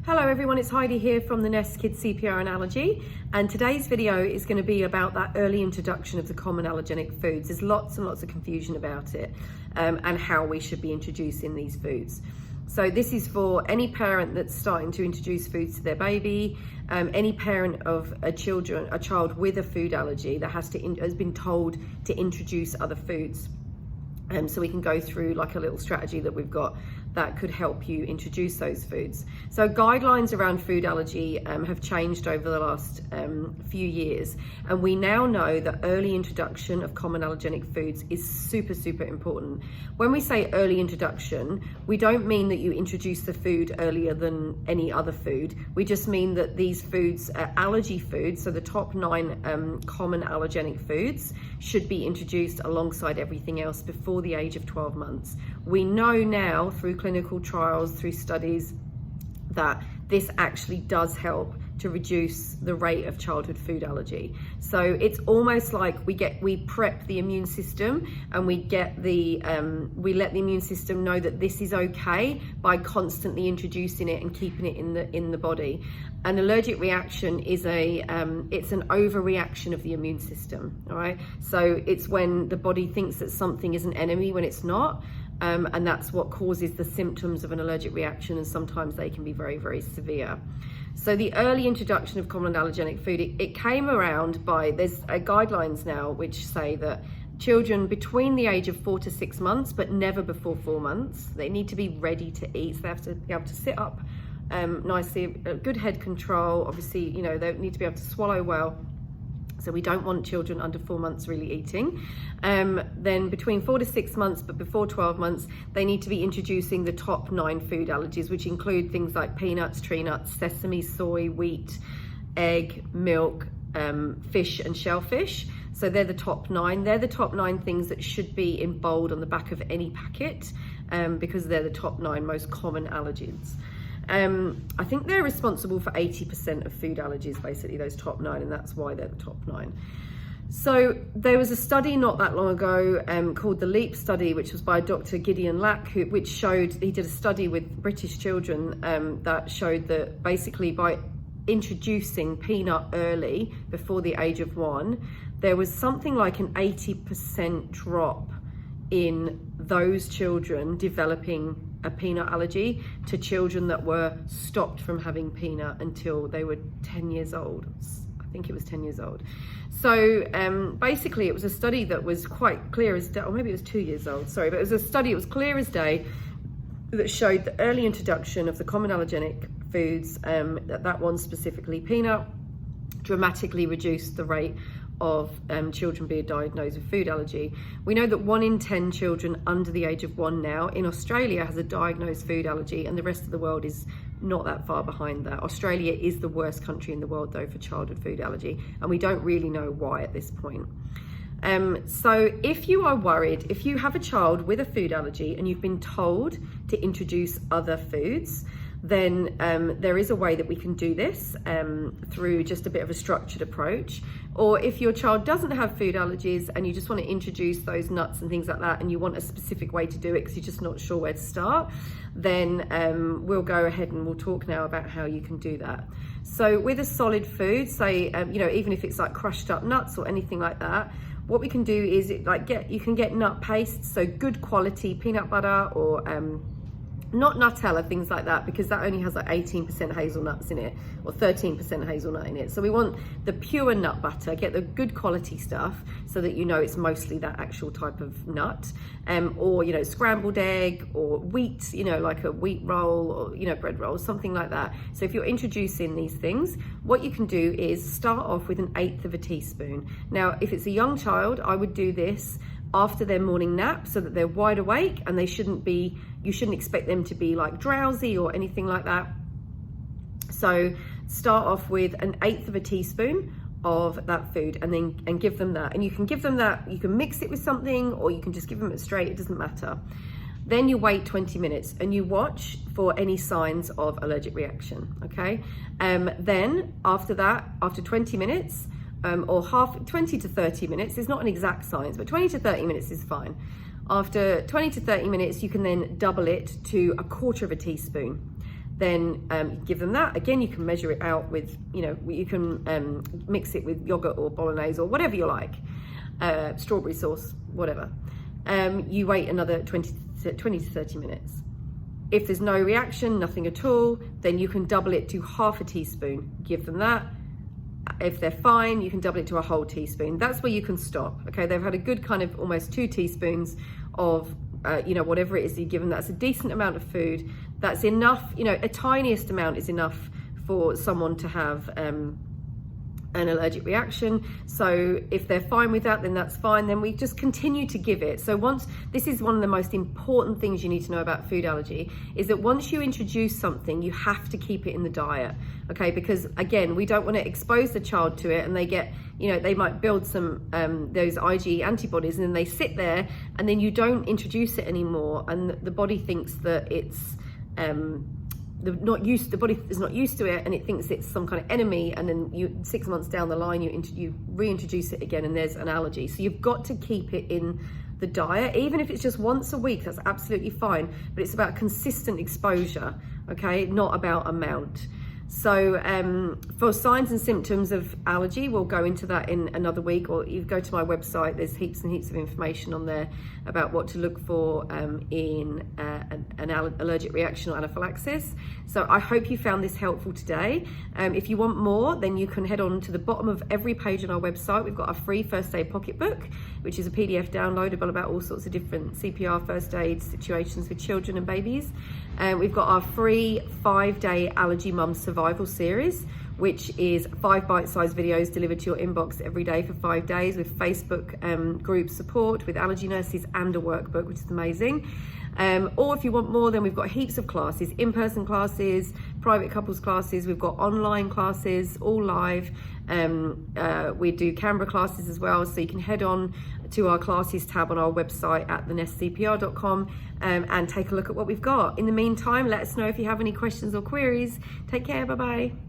Hello everyone, it's Heidi here from the Nest Kids CPR and Allergy, and today's video is going to be about that early introduction of the common allergenic foods. There's lots and lots of confusion about it and how we should be introducing these foods. So this is for any parent that's starting to introduce foods to their baby, any parent of a child with a food allergy that has been told to introduce other foods. So we can go through like a little strategy that we've got that could help you introduce those foods. So guidelines around food allergy have changed over the last few years, and we now know that early introduction of common allergenic foods is super important. When we say early introduction, we don't mean that you introduce the food earlier than any other food. We just mean that these foods are allergy foods, so the top 9 common allergenic foods should be introduced alongside everything else before the age of 12 months. We know now through clinical trials, through studies, that this actually does help to reduce the rate of childhood food allergy. So it's almost like we prep the immune system, and we let the immune system know that this is okay by constantly introducing it and keeping it in the body. An allergic reaction is it's an overreaction of the immune system. All right, so it's when the body thinks that something is an enemy when it's not. And that's what causes the symptoms of an allergic reaction, and sometimes they can be very severe. So the early introduction of common allergenic food, it came around by, there's guidelines now which say that children between the age of 4 to 6 months, but never before 4 months, they need to be ready to eat. So they have to be able to sit up nicely, good head control. Obviously, you know, they need to be able to swallow well. So we don't want children under 4 months really eating. Then between 4 to 6 months, but before 12 months, they need to be introducing the top 9 food allergies, which include things like peanuts, tree nuts, sesame, soy, wheat, egg, milk, fish and shellfish. So they're the top 9. They're the top 9 things that should be in bold on the back of any packet because they're the top 9 most common allergens. I think they're responsible for 80% of food allergies, basically, those top 9, and that's why they're the top 9. So there was a study not that long ago called the LEAP study, which was by Dr. Gideon Lack, which showed, he did a study with British children that showed that basically by introducing peanut early, before the age of 1, there was something like an 80% drop in those children developing a peanut allergy to children that were stopped from having peanut until they were 10 years old. I think it was 10 years old. So basically it was a study that was quite clear as day, or maybe it was 2 years old, sorry, but it was a study, it was clear as day, that showed the early introduction of the common allergenic foods, that one specifically, peanut, dramatically reduced the rate of children being diagnosed with food allergy. We know that 1 in 10 children under the age of 1 now in Australia has a diagnosed food allergy, and the rest of the world is not that far behind that. Australia is the worst country in the world though for childhood food allergy, and we don't really know why at this point. So if you are worried, if you have a child with a food allergy and you've been told to introduce other foods, then there is a way that we can do this through just a bit of a structured approach. Or if your child doesn't have food allergies and you just want to introduce those nuts and things like that, and you want a specific way to do it because you're just not sure where to start, then we'll go ahead and we'll talk now about how you can do that. So with a solid food, say you know, even if it's like crushed up nuts or anything like that, what we can do is you can get nut paste, so good quality peanut butter, or not Nutella, things like that, because that only has like 18% hazelnuts in it, or 13% hazelnut in it. So we want the pure nut butter, get the good quality stuff so that you know it's mostly that actual type of nut, or, you know, scrambled egg, or wheat, you know, like a wheat roll, or, you know, bread roll, something like that. So if you're introducing these things, what you can do is start off with 1/8 of a teaspoon. Now, if it's a young child, I would do this after their morning nap so that they're wide awake, and you shouldn't expect them to be like drowsy or anything like that. So start off with 1/8 of a teaspoon of that food, and give them that. And you can give them that, you can mix it with something, or you can just give them it straight, it doesn't matter. Then you wait 20 minutes and you watch for any signs of allergic reaction, okay? Then after that, after 20 minutes, or 20 to 30 minutes, it's not an exact science, but 20 to 30 minutes is fine. After 20 to 30 minutes, you can then double it to 1/4 of a teaspoon. then give them that. Again, you can measure it out with, you can mix it with yogurt or bolognese or whatever you like, strawberry sauce, whatever. You wait another 20 to 30 minutes. If there's no reaction, nothing at all, then you can double it to half a teaspoon. Give them that. If they're fine, you can double it to a whole teaspoon. That's where you can stop. Okay, they've had a good kind of almost 2 teaspoons of whatever it is you give them. That's a decent amount of food. That's enough. A tiniest amount is enough for someone to have an allergic reaction. So if they're fine with that, then that's fine. Then we just continue to give it. So this is one of the most important things you need to know about food allergy, is that once you introduce something, you have to keep it in the diet. Okay, because again, we don't want to expose the child to it and they get, they might build some those IgE antibodies, and then they sit there, and then you don't introduce it anymore, and the body thinks that it's the body is not used to it, and it thinks it's some kind of enemy, and then 6 months down the line you reintroduce it again and there's an allergy. So you've got to keep it in the diet, even if it's just once a week. That's absolutely fine, but it's about consistent exposure, okay, not about amount. So for signs and symptoms of allergy, we'll go into that in another week, or you go to my website. There's heaps and heaps of information on there about what to look for in an allergic reaction or anaphylaxis. So I hope you found this helpful today. If you want more, then you can head on to the bottom of every page on our website. We've got our free first aid pocketbook, which is a PDF downloadable about all sorts of different CPR first aid situations with children and babies. We've got our free 5-day allergy mum survival series, which is 5 bite-sized videos delivered to your inbox every day for 5 days, with Facebook group support, with allergy nurses, and a workbook, which is amazing. Or if you want more, then we've got heaps of classes, in-person classes, private couples classes. We've got online classes, all live. We do Canberra classes as well, so you can head on to our classes tab on our website at thenestcpr.com and take a look at what we've got. In the meantime, let us know if you have any questions or queries. Take care, bye-bye.